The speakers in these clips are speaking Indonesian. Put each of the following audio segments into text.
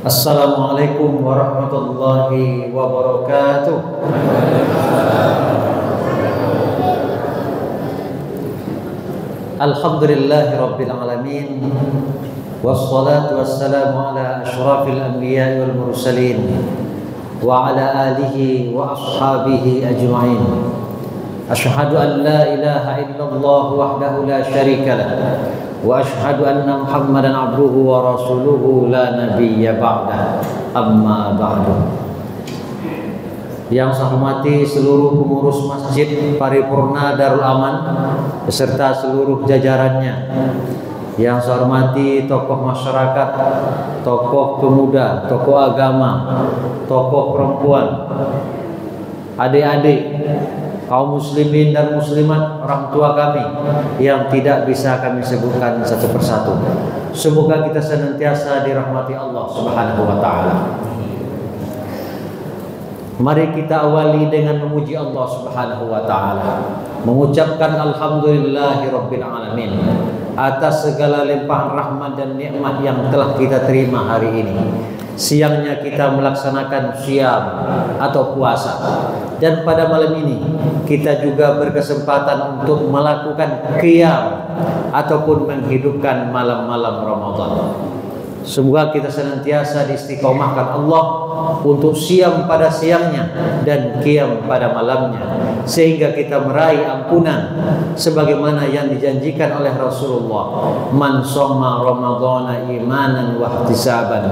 Assalamualaikum warahmatullahi wabarakatuh. Alhamdulillahi rabbil alamin. Wassalatu wassalamu ala asyrafil anbiya'i wal mursalin wa ala alihi wa ashabihi ajma'in. Asyhadu an la ilaha illallah wahdahu la syarika lah wa asyhadu anna Muhammadan abduhu wa rasuluhu la nabiyya ba'dah. Amma ba'du. Yang saya hormati seluruh pengurus Masjid Paripurna Darul Aman beserta seluruh jajarannya. Yang saya hormati tokoh masyarakat, tokoh pemuda, tokoh agama, tokoh perempuan, adik-adik, kaum muslimin dan muslimat, orang tua kami yang tidak bisa kami sebutkan satu persatu. Semoga kita senantiasa dirahmati Allah Subhanahu wa taala. Mari kita awali dengan memuji Allah Subhanahu wa taala, mengucapkan alhamdulillahirabbil alamin atas segala limpahan rahmat dan nikmat yang telah kita terima hari ini. Siangnya kita melaksanakan syam atau puasa, dan pada malam ini kita juga berkesempatan untuk melakukan qiyam ataupun menghidupkan malam-malam Ramadan. Semoga kita senantiasa diistiqomahkan Allah untuk siam pada siangnya dan qiyam pada malamnya, sehingga kita meraih ampunan sebagaimana yang dijanjikan oleh Rasulullah. Man shoma ramadhana imanan wa ihtisaban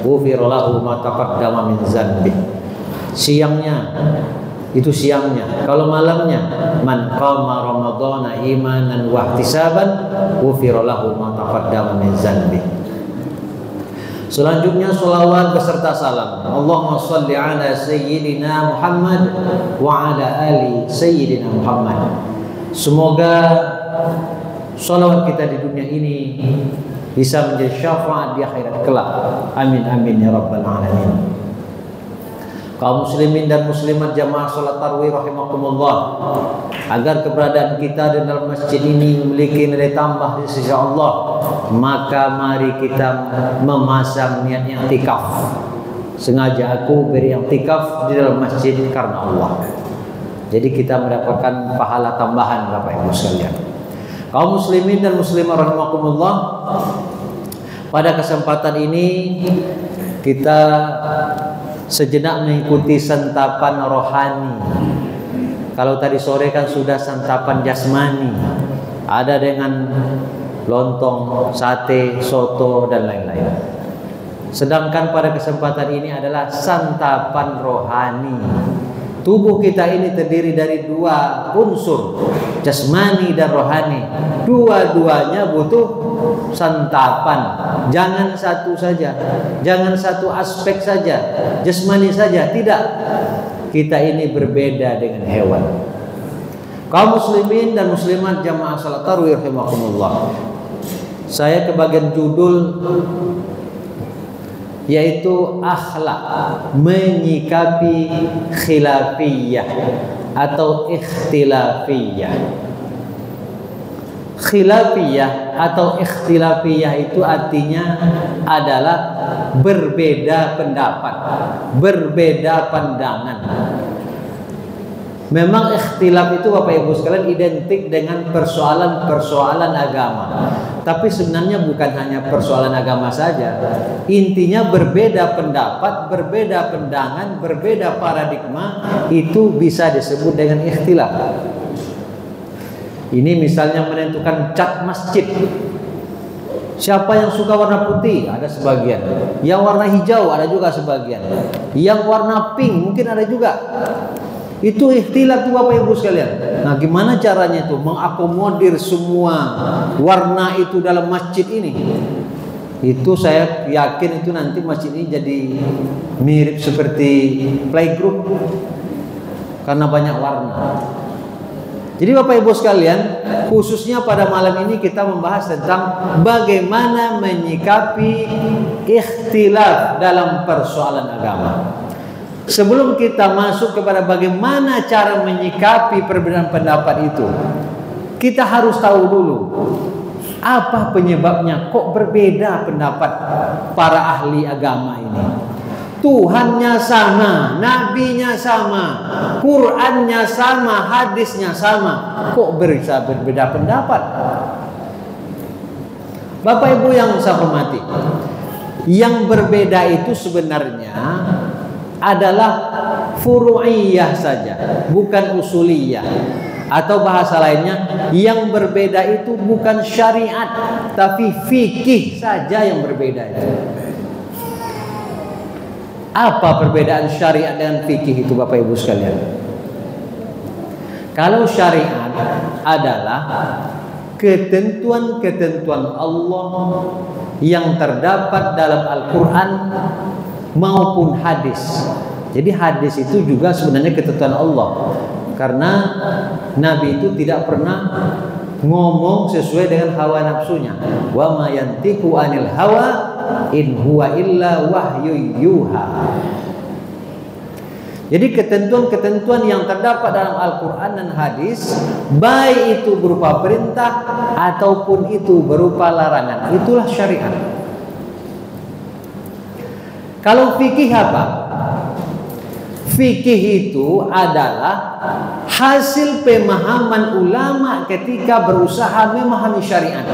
ghufira lahu ma taqaddama min dzanbi. Siangnya itu siangnya. Kalau malamnya, man qama ramadhana imanan wa ihtisaban ghufira lahu ma taqaddama min dzanbi. Selanjutnya sholawat beserta salam. Allahumma sholli ala sayyidina Muhammad wa ala ali sayyidina Muhammad. Semoga sholawat kita di dunia ini bisa menjadi syafaat di akhirat kelak. Amin amin ya rabbal alamin. Kaum muslimin dan muslimat jamaah salat tarawih rahimakumullah, agar keberadaan kita di dalam masjid ini memiliki nilai tambah di sisi Allah, maka mari kita memasang niat i'tikaf. Sengaja aku beriktikaf di dalam masjid karena Allah. Jadi kita mendapatkan pahala tambahan Bapak Ibu sekalian. Kaum muslimin dan muslimat rahimakumullah, pada kesempatan ini kita sejenak mengikuti santapan rohani. Kalau tadi sore kan sudah santapan jasmani, ada dengan lontong, sate, soto dan lain-lain. Sedangkan pada kesempatan ini adalah santapan rohani. Tubuh kita ini terdiri dari dua unsur, jasmani dan rohani. Dua-duanya butuh santapan. Jangan satu saja, jangan satu aspek saja, jasmani saja. Tidak, kita ini berbeda dengan hewan. Kaum muslimin dan muslimat jamaah salat tarawih rahimakumullah, saya kebagian judul yaitu akhlak menyikapi khilafiyah atau ikhtilafiyah. Khilafiyah atau ikhtilafiyah itu artinya adalah berbeda pendapat, berbeda pandangan. Memang ikhtilaf itu Bapak Ibu sekalian identik dengan persoalan-persoalan agama. Tapi sebenarnya bukan hanya persoalan agama saja. Intinya berbeda pendapat, berbeda pandangan, berbeda paradigma, itu bisa disebut dengan ikhtilaf. Ini misalnya menentukan cat masjid. Siapa yang suka warna putih? Ada sebagian. Yang warna hijau ada juga sebagian. Yang warna pink mungkin ada juga. Itu ikhtilaf tuh Bapak Ibu sekalian. Nah, gimana caranya itu mengakomodir semua warna itu dalam masjid ini? Itu saya yakin itu nanti masjid ini jadi mirip seperti playgroup karena banyak warna. Jadi Bapak Ibu sekalian, khususnya pada malam ini kita membahas tentang bagaimana menyikapi ikhtilaf dalam persoalan agama. Sebelum kita masuk kepada bagaimana cara menyikapi perbedaan pendapat itu, kita harus tahu dulu Apa penyebabnya? Kok berbeda pendapat para ahli agama ini? Tuhannya sama, nabinya sama, Qurannya sama, hadisnya sama. Kok bisa berbeda pendapat? Bapak Ibu yang saya hormati, yang berbeda itu sebenarnya adalah furu'iyah saja, bukan usuliyah. Atau bahasa lainnya, yang berbeda itu bukan syariat, tapi fikih saja yang berbeda itu. Apa perbedaan syariat dengan fikih itu Bapak Ibu sekalian? Kalau syariat adalah ketentuan-ketentuan Allah yang terdapat dalam Al-Quran maupun hadis. Jadi hadis itu juga sebenarnya ketentuan Allah. Karena Nabi itu tidak pernah ngomong sesuai dengan hawa nafsunya. Wa ma yantiqu anil hawa in huwa illa wahyu yuha. Jadi ketentuan-ketentuan yang terdapat dalam Al-Quran dan hadis, baik itu berupa perintah ataupun itu berupa larangan, itulah syariat. Kalau fikih apa? Fikih itu adalah hasil pemahaman ulama ketika berusaha memahami syariat.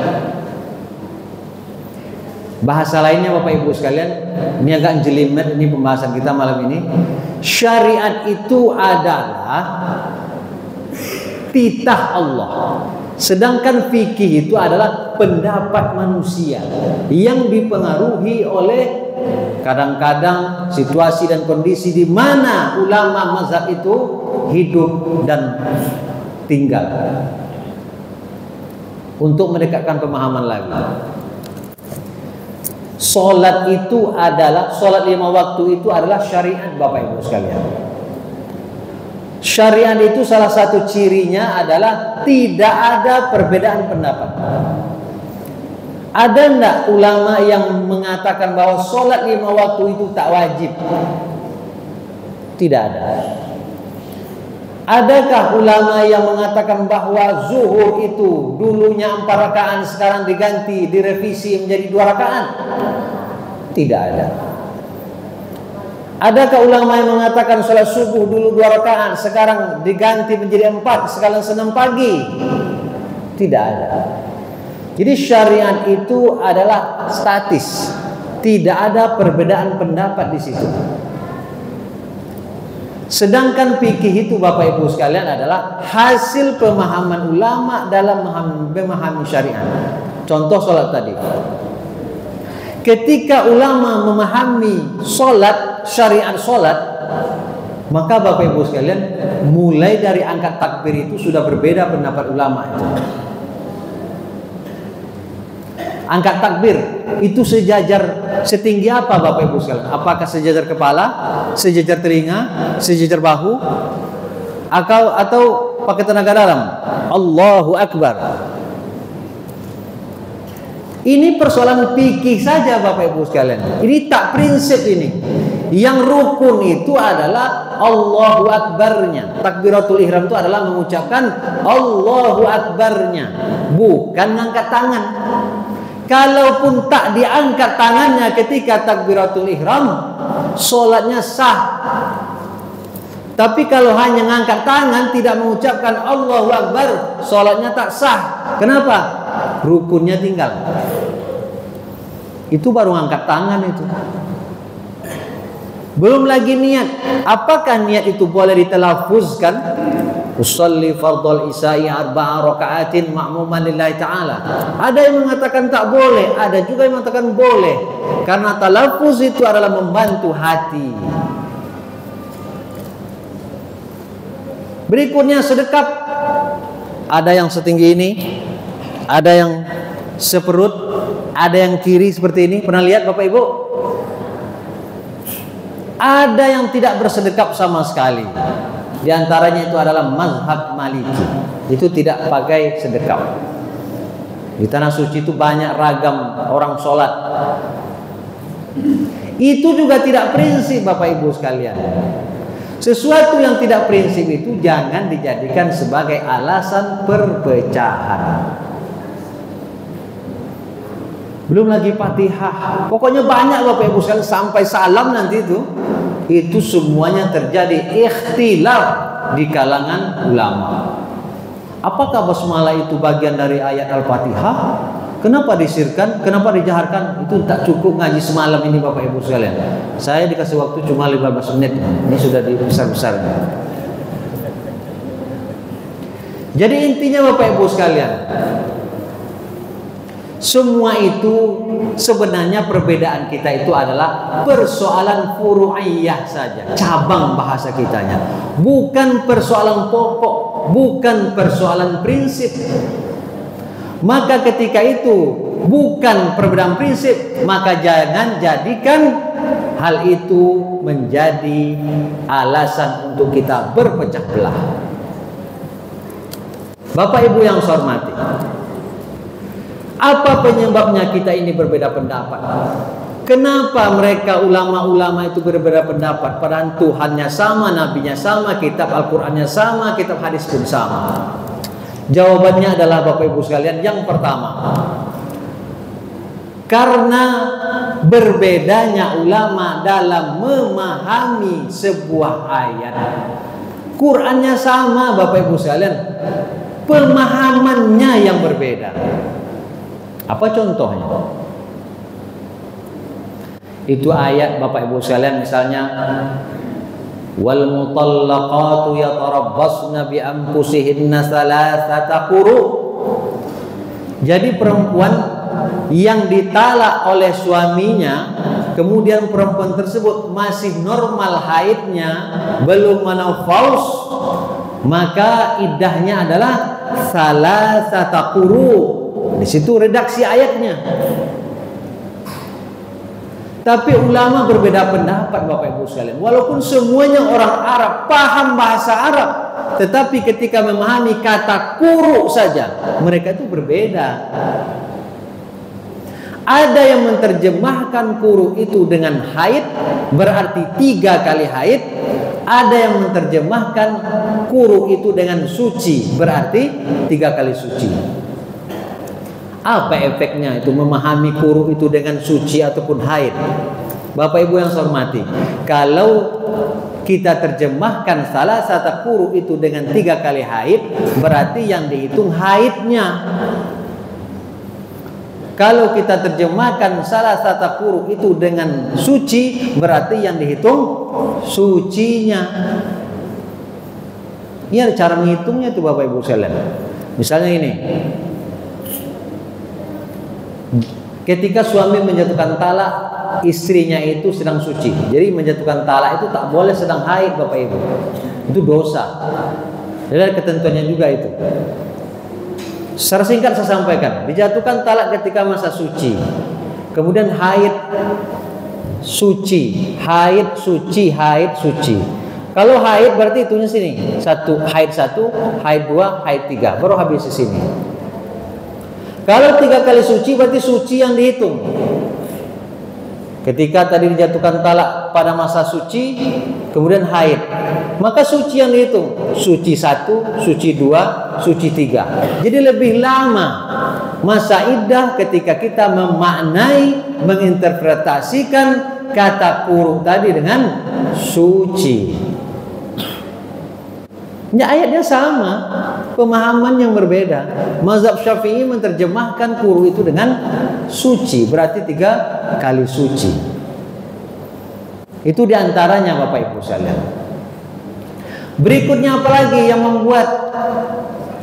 Bahasa lainnya Bapak Ibu sekalian, ini agak jelimet ini pembahasan kita malam ini. Syariat itu adalah titah Allah. Sedangkan fikih itu adalah pendapat manusia yang dipengaruhi oleh kadang-kadang situasi dan kondisi di mana ulama mazhab itu hidup dan tinggal untuk mendekatkan pemahaman lagi. Salat itu adalah, salat 5 waktu itu adalah syariat Bapak Ibu sekalian. Syariat itu salah satu cirinya adalah tidak ada perbedaan pendapat. Ada enggak ulama yang mengatakan bahwa sholat 5 waktu itu tak wajib? Tidak ada. Adakah ulama yang mengatakan bahwa zuhur itu dulunya 4 rakaat sekarang diganti, direvisi menjadi 2 rakaat? Tidak ada. Adakah ulama yang mengatakan sholat subuh dulu 2 rakaat sekarang diganti menjadi 4 sekarang senam pagi? Tidak ada. Jadi syariat itu adalah statis, tidak ada perbedaan pendapat di situ. Sedangkan fikih itu Bapak Ibu sekalian adalah hasil pemahaman ulama dalam memahami syariat. Contoh sholat tadi. Ketika ulama memahami sholat, syariat sholat, maka Bapak Ibu sekalian, mulai dari angkat takbir itu sudah berbeda pendapat ulama itu. Angkat takbir itu sejajar setinggi apa Bapak Ibu sekalian? Apakah sejajar kepala, sejajar telinga, sejajar bahu, atau pakai tenaga dalam? Allahu Akbar. Ini persoalan fikih saja Bapak Ibu sekalian. Ini tak prinsip ini. Yang rukun itu adalah Allahu Akbarnya. Takbiratul ihram itu adalah mengucapkan Allahu Akbarnya, bukan mengangkat tangan. Kalaupun tak diangkat tangannya ketika takbiratul ihram, sholatnya sah. Tapi kalau hanya mengangkat tangan, tidak mengucapkan Allahu Akbar, sholatnya tak sah. Kenapa? Rukunnya tinggal. Itu baru angkat tangan itu. Belum lagi niat. Apakah niat itu boleh ditelafuzkan? Usolli fardhal isya'i 4 raka'atin ma'muman lillahi ta'ala. Ada yang mengatakan tak boleh, ada juga yang mengatakan boleh. Karena talafuz itu adalah membantu hati. Berikutnya sedekap. Ada yang setinggi ini, ada yang seperut, ada yang kiri seperti ini. Pernah lihat Bapak Ibu? Ada yang tidak bersedekap sama sekali. Di antaranya itu adalah mazhab Maliki. Itu tidak pakai sedekap. Di tanah suci itu banyak ragam orang sholat. Itu juga tidak prinsip Bapak Ibu sekalian. Sesuatu yang tidak prinsip itu jangan dijadikan sebagai alasan perpecahan. belum lagi Fatihah. Pokoknya banyak Bapak Ibu sekalian, sampai salam nanti itu semuanya terjadi ikhtilaf di kalangan ulama. Apakah basmalah itu bagian dari ayat Al-Fatihah? Kenapa disirkan? Kenapa dijaharkan? Itu tak cukup ngaji semalam ini Bapak Ibu sekalian. Saya dikasih waktu cuma 15 menit. Ini sudah dibesar-besar. Jadi intinya Bapak Ibu sekalian, semua itu sebenarnya perbedaan kita itu adalah persoalan furu'iyah saja, cabang bahasa kitanya, bukan persoalan pokok, bukan persoalan prinsip. Maka ketika itu bukan perbedaan prinsip, maka jangan jadikan hal itu menjadi alasan untuk kita berpecah belah. Bapak Ibu yang saya hormati, apa penyebabnya kita ini berbeda pendapat? Kenapa mereka ulama-ulama itu berbeda pendapat? Padahal Tuhannya sama, nabinya sama, kitab Al-Qur'annya sama, kitab hadis pun sama. Jawabannya adalah Bapak Ibu sekalian, yang pertama, karena berbedanya ulama dalam memahami sebuah ayat. Qur'annya sama Bapak Ibu sekalian, pemahamannya yang berbeda. Apa contohnya? Itu ayat Bapak Ibu sekalian, misalnya wal mutallaqatu yatarabbasna bi anfusihinna thalathata quru. Jadi perempuan yang ditalak oleh suaminya, kemudian perempuan tersebut masih normal haidnya, belum menopaus, maka iddahnya adalah thalathata quru. Di situ redaksi ayatnya. Tapi ulama berbeda pendapat Bapak Ibu sekalian. Walaupun semuanya orang Arab, paham bahasa Arab, tetapi ketika memahami kata quru saja, mereka itu berbeda. Ada yang menerjemahkan quru itu dengan haid, berarti 3 kali haid. Ada yang menerjemahkan quru itu dengan suci, berarti 3 kali suci. Apa efeknya itu memahami quru itu dengan suci ataupun haid? Bapak Ibu yang saya hormati, kalau kita terjemahkan salah satu quru itu dengan 3 kali haid, berarti yang dihitung haidnya. Kalau kita terjemahkan salah satu quru itu dengan suci, berarti yang dihitung sucinya. Ini cara menghitungnya itu Bapak Ibu sekalian. Misalnya ini, ketika suami menjatuhkan talak, istrinya itu sedang suci. Jadi menjatuhkan talak itu tak boleh sedang haid Bapak Ibu. Itu dosa. Jadi ketentuannya juga itu. Secara singkat saya sampaikan, dijatuhkan talak ketika masa suci, kemudian haid suci, haid suci, haid suci. Kalau haid berarti itunya sini, haid 1, haid 2, haid 3, baru habis di sini. Kalau 3 kali suci berarti suci yang dihitung. Ketika tadi dijatuhkan talak pada masa suci, kemudian haid, maka suci yang dihitung suci 1, suci 2, suci 3. Jadi lebih lama masa iddah ketika kita memaknai, menginterpretasikan kata quru tadi dengan suci. Ya, ayatnya sama, pemahaman yang berbeda. Mazhab Syafi'i menerjemahkan quru itu dengan suci, berarti 3 kali suci. Itu diantaranya Bapak Ibu sekalian. Berikutnya apalagi yang membuat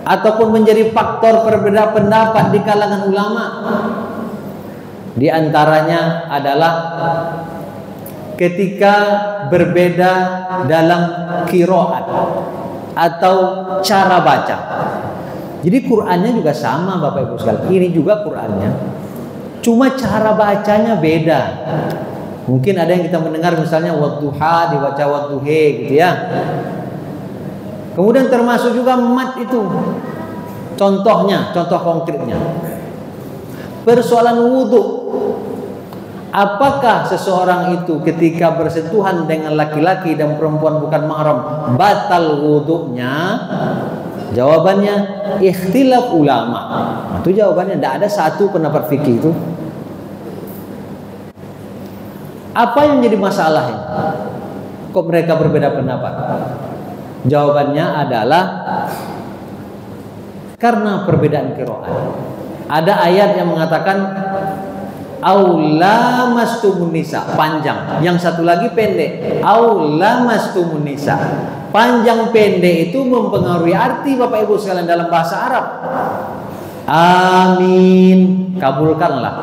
ataupun menjadi faktor perbedaan pendapat di kalangan ulama? Di antaranya adalah ketika berbeda dalam qiraat atau cara baca. Jadi Qur'annya juga sama Bapak Ibu sekalian. Ini juga Qur'annya, cuma cara bacanya beda. Mungkin ada yang kita mendengar misalnya wadduha dibaca wadduhe gitu ya. Kemudian termasuk juga mat itu. Contohnya, contoh konkretnya, persoalan wudhu. Apakah seseorang itu ketika bersentuhan dengan laki-laki dan perempuan bukan mahram batal wudhunya? Jawabannya ikhtilaf ulama. Itu jawabannya, tidak ada satu pendapat fikih itu. Apa yang jadi masalahnya? Kok mereka berbeda pendapat? Jawabannya adalah karena perbedaan qiraat. Ada ayat yang mengatakan aula mastumun nisa, panjang. Yang satu lagi pendek, aula mastumun nisa. Panjang pendek itu mempengaruhi arti Bapak Ibu sekalian dalam bahasa Arab. Amin, kabulkanlah.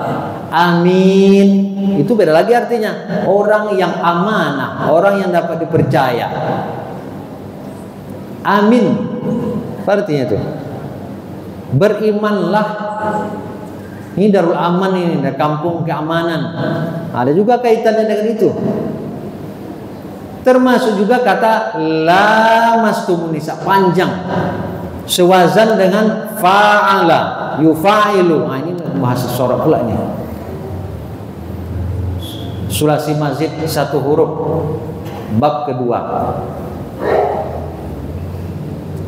Amin, itu beda lagi artinya. Orang yang amanah, orang yang dapat dipercaya. Amin, apa artinya itu? Berimanlah. Ini Darul Aman, ini kampung keamanan. Ada juga kaitannya dengan itu. Termasuk juga kata la mastumun nisa, panjang. Sewazan dengan fa'ala, yufa'ilu. Nah, ini bahasa sorab pula nih. Sulasi mazid satu huruf, bab kedua.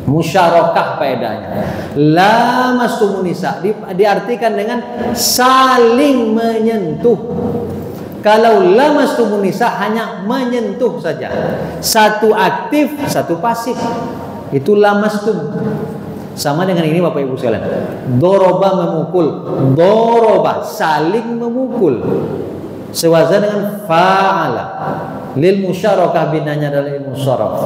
Musyarakah faedahnya. La mastumun nisa diartikan dengan saling menyentuh. Kalau la mastumun nisa hanya menyentuh saja. Satu aktif, satu pasif. Itu la mastum. Sama dengan ini Bapak Ibu sekalian. Doroba memukul, doroba saling memukul. Sewazan dengan fa'ala. Lil musyarakah binanya dalam ilmu sharaf.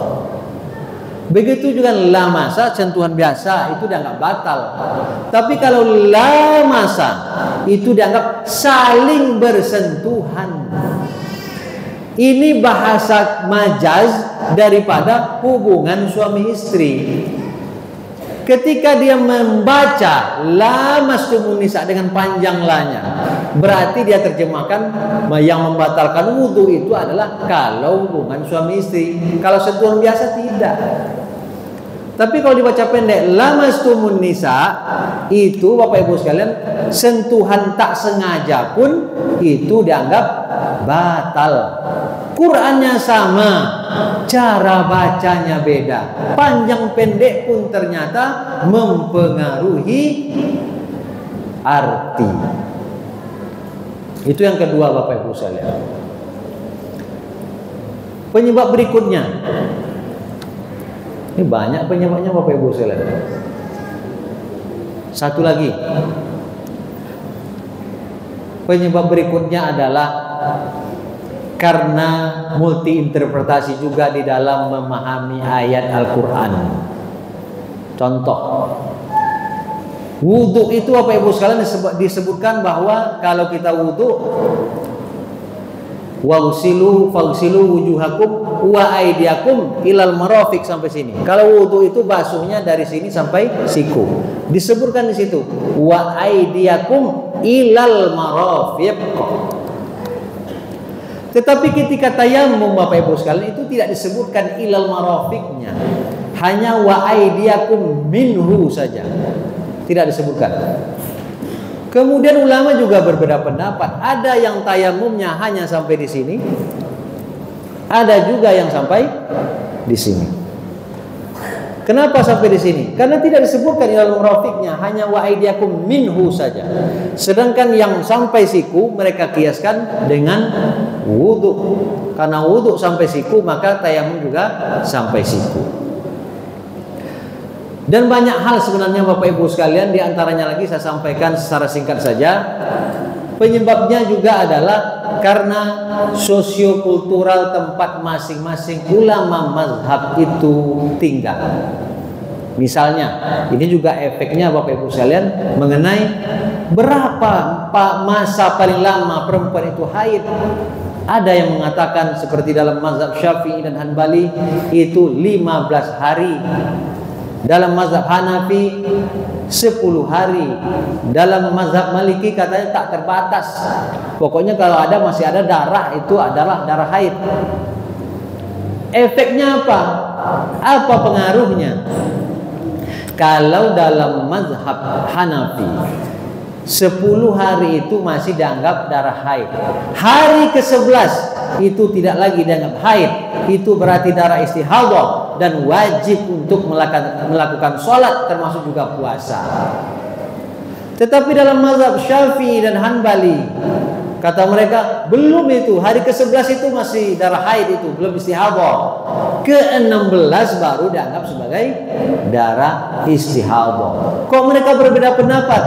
Begitu juga lamasa, sentuhan biasa itu dianggap batal. Tapi kalau lamasa itu dianggap saling bersentuhan. Ini bahasa majaz daripada hubungan suami istri. Ketika dia membaca la mastumun nisa dengan panjang lanya, berarti dia terjemahkan yang membatalkan wudhu itu adalah kalau hubungan suami istri. Kalau sentuhan biasa tidak. Tapi kalau dibaca pendek la mastumun nisa, itu Bapak Ibu sekalian sentuhan tak sengaja pun itu dianggap batal. Qurannya sama, cara bacanya beda. Panjang pendek pun ternyata mempengaruhi arti. Itu yang kedua Bapak Ibu sekalian. Penyebab berikutnya. Ini banyak penyebabnya Bapak Ibu sekalian. Satu lagi. Penyebab berikutnya adalah karena multi interpretasi juga di dalam memahami ayat Al-Quran. Contoh, wudhu itu Bapak Ibu sekalian disebutkan bahwa kalau kita wudhu, wagsilu wujuhakum wa aydiyakum ilal marafiq, sampai sini. Kalau wudhu itu basuhnya dari sini sampai siku. Disebutkan di situ wa aydiyakum ilal marafiq. Tetapi ketika tayamum Bapak Ibu sekalian itu tidak disebutkan ilal marafiqnya, hanya wa aydiyakum minhu saja, tidak disebutkan. Kemudian ulama juga berbeda pendapat. Ada yang tayamumnya hanya sampai di sini, ada juga yang sampai di sini. Kenapa sampai di sini? Karena tidak disebutkan ilal marafiqnya, hanya wa aydiyakum minhu saja. Sedangkan yang sampai siku mereka kiaskan dengan wudhu. Karena wudhu sampai siku, maka tayamum juga sampai siku. Dan banyak hal sebenarnya Bapak Ibu sekalian, diantaranya lagi saya sampaikan secara singkat saja. Penyebabnya juga adalah karena sosiokultural tempat masing-masing ulama mazhab itu tinggal. Misalnya, ini juga efeknya Bapak Ibu sekalian mengenai berapa masa paling lama perempuan itu haid. Ada yang mengatakan seperti dalam mazhab Syafi'i dan Hanbali itu 15 hari. Dalam mazhab Hanafi 10 hari. Dalam mazhab Maliki katanya tak terbatas. Pokoknya kalau ada masih ada darah, itu adalah darah haid. Efeknya apa? Apa pengaruhnya? Kalau dalam mazhab Hanafi 10 hari itu masih dianggap darah haid. Hari ke-11 itu tidak lagi dianggap haid. Itu berarti darah istihadah dan wajib untuk melakukan sholat termasuk juga puasa. Tetapi dalam mazhab Syafi'i dan Hanbali Kata mereka, belum itu, hari ke-11 itu masih darah haid itu, belum istihadah. Ke-16 baru dianggap sebagai darah istihadah. Kok mereka berbeda pendapat?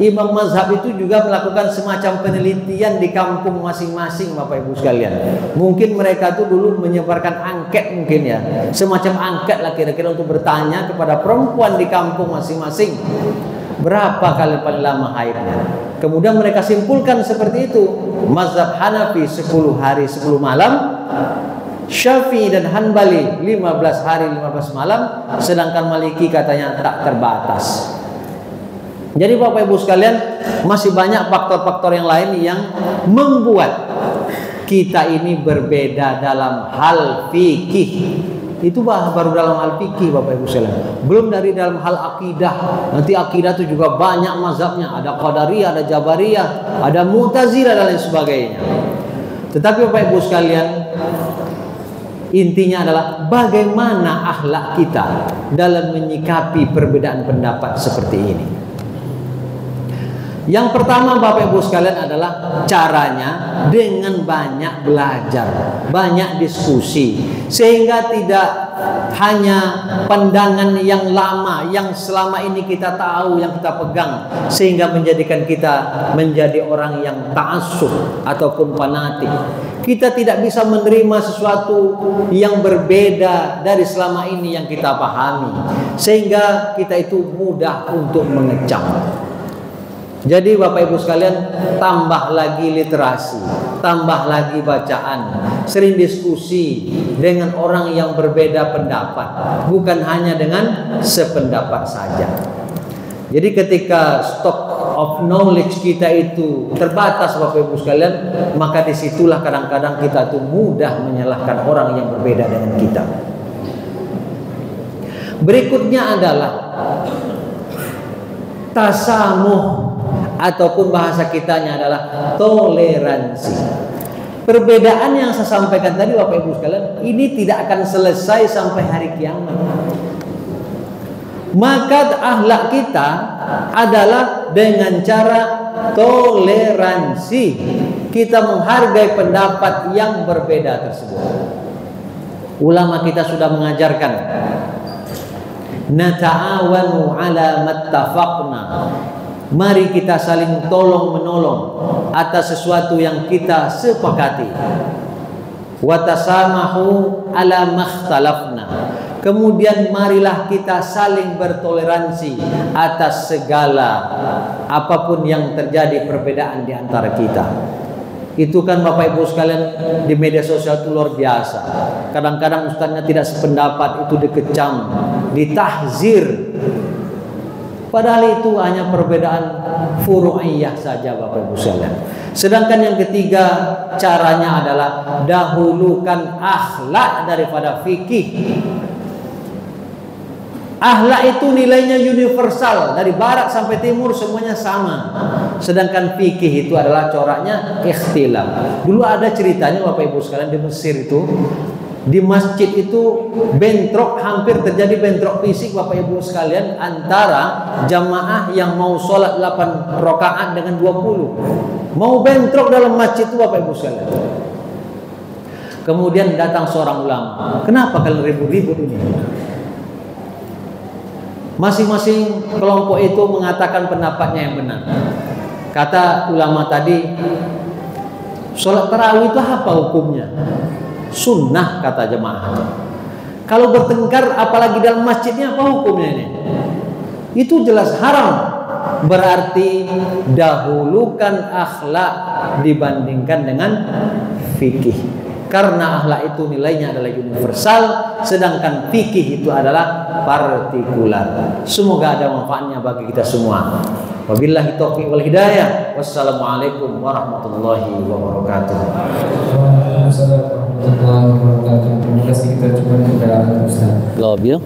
Imam mazhab itu juga melakukan semacam penelitian di kampung masing-masing, Bapak Ibu sekalian. Mungkin mereka tuh dulu menyebarkan angket mungkin ya. Semacam angket lah kira-kira untuk bertanya kepada perempuan di kampung masing-masing. Berapa kali paling lama haidnya? Kemudian mereka simpulkan seperti itu. Mazhab Hanafi 10 hari 10 malam, Syafi'i dan Hanbali 15 hari 15 malam, sedangkan Maliki katanya tak terbatas. Jadi Bapak Ibu sekalian, masih banyak faktor-faktor yang lain yang membuat kita ini berbeda dalam hal fikih. Itu baru dalam hal fikih Bapak Ibu sekalian. Belum dari dalam hal akidah. Nanti akidah itu juga banyak mazhabnya. Ada Qadariyah, ada Jabariyah, ada Mu'tazilah dan lain sebagainya. Tetapi Bapak Ibu sekalian, intinya adalah bagaimana akhlak kita dalam menyikapi perbedaan pendapat seperti ini. Yang pertama Bapak Ibu sekalian adalah caranya dengan banyak belajar, banyak diskusi, sehingga tidak hanya pandangan yang lama yang selama ini kita tahu, yang kita pegang, sehingga menjadikan kita menjadi orang yang ta'assub ataupun fanatik. Kita tidak bisa menerima sesuatu yang berbeda dari selama ini yang kita pahami, sehingga kita itu mudah untuk mengecam. Jadi Bapak Ibu sekalian, tambah lagi literasi, tambah lagi bacaan, sering diskusi dengan orang yang berbeda pendapat, bukan hanya dengan sependapat saja. Jadi ketika stock of knowledge kita itu terbatas Bapak Ibu sekalian, maka disitulah kadang-kadang kita tuh mudah menyalahkan orang yang berbeda dengan kita. Berikutnya adalah tasamuh, ataupun bahasa kitanya adalah toleransi. Perbedaan yang saya sampaikan tadi Bapak Ibu sekalian, ini tidak akan selesai sampai hari kiamat. Maka akhlak kita adalah dengan cara toleransi. Kita menghargai pendapat yang berbeda tersebut. Ulama kita sudah mengajarkan, nata'awanu ala mattafaqna. Mari kita saling tolong menolong atas sesuatu yang kita sepakati. Wa tasamahu ala makhtalafna. Kemudian marilah kita saling bertoleransi atas segala apapun yang terjadi perbedaan di antara kita. Itu kan Bapak Ibu sekalian, di media sosial itu luar biasa. Kadang-kadang ustaznya tidak sependapat, itu dikecam, ditahzir. Padahal itu hanya perbedaan furu'iyah saja Bapak Ibu sekalian. Sedangkan yang ketiga caranya adalah dahulukan akhlak daripada fikih. Akhlak itu nilainya universal, dari barat sampai timur semuanya sama. Sedangkan fikih itu adalah coraknya ikhtilaf. Dulu ada ceritanya Bapak Ibu sekalian, di Mesir itu, di masjid itu bentrok, hampir terjadi bentrok fisik Bapak Ibu sekalian, antara jamaah yang mau sholat 8 rakaat dengan 20. Mau bentrok dalam masjid itu Bapak Ibu sekalian. Kemudian datang seorang ulama, kenapa kalian ribut-ribut ini? Masing-masing kelompok itu mengatakan pendapatnya yang benar. Kata ulama tadi, sholat tarawih itu apa hukumnya? Sunnah, kata jemaah. Kalau bertengkar apalagi dalam masjidnya, apa hukumnya ini? Itu jelas haram. Berarti dahulukan akhlak dibandingkan dengan fikih. Karena akhlak itu nilainya adalah universal, sedangkan fikih itu adalah partikular. Semoga ada manfaatnya bagi kita semua. Wabillahi taufiq wal hidayah. Wassalamualaikum warahmatullahi wabarakatuh. Terima kasih, kita coba kepada Ustaz. Love you.